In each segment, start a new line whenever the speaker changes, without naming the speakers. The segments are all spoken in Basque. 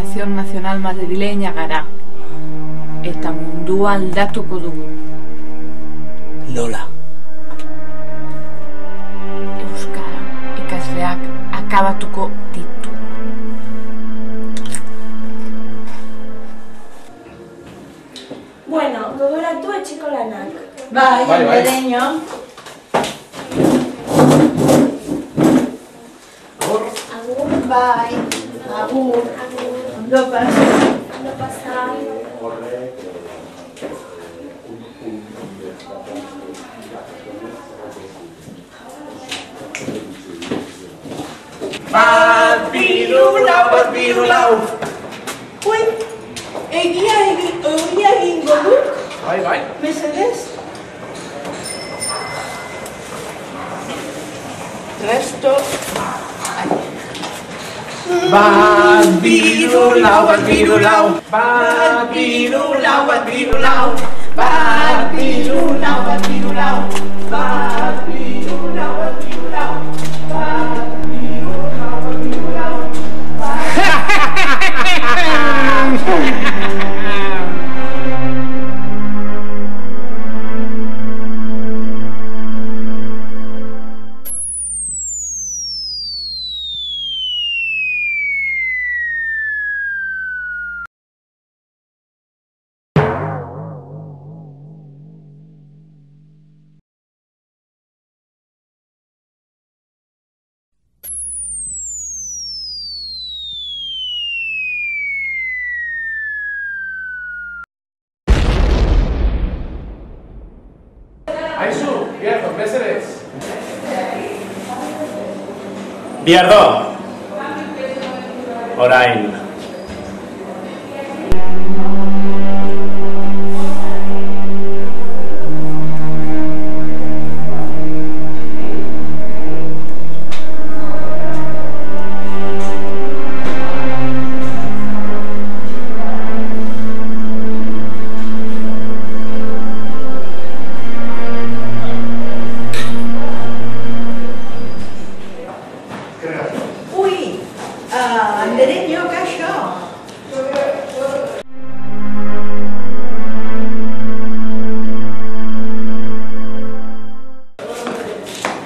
Educación Nacional madrileña gara. Eta mundua aldatuko dugu.
Lola.
Euskara ikasleak akabatuko ditu.
Bueno, gogoratu etxeko lanak.
Bai, Andereño.
Agur.
Bai, agur. Ondo pasa.
Ondo pasa.
Bat biru lau.
Ui, egia egingo duk,
Bai.
mesedez? Resto...
Bat biru lau. Bat biru lau. Bat biru lau. Bat biru lau. Bat biru lau. Bat biru lau. Bat biru lau. Bat biru lau. Aizu, Biardo, mesedez.
Biardo. Orain.
Ui, Andereño, kaixo.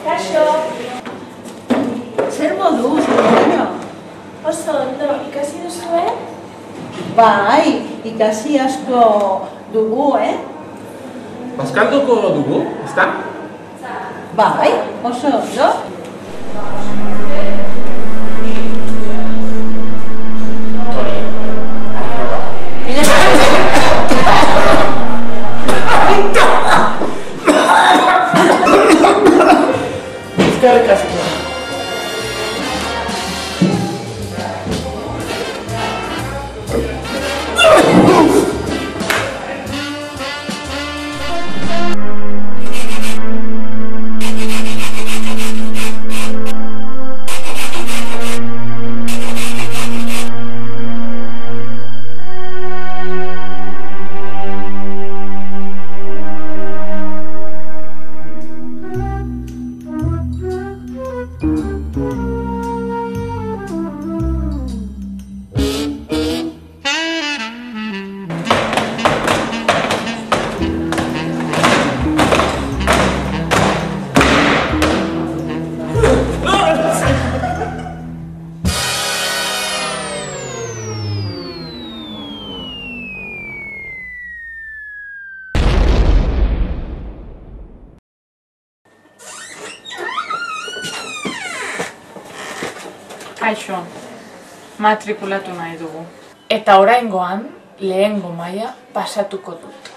Kaixo.
Zer moduz, Andereño?
Oso ondo, ikasi duzue?
Bai, ikasi asko dugu,
Bazkalduko dugu, ezta?
Bai, oso ondo.
Eskerrik asko.
Kaixo, matrikulatu nahi dugu. Eta oraingoan, lehengo maila pasatuko dut.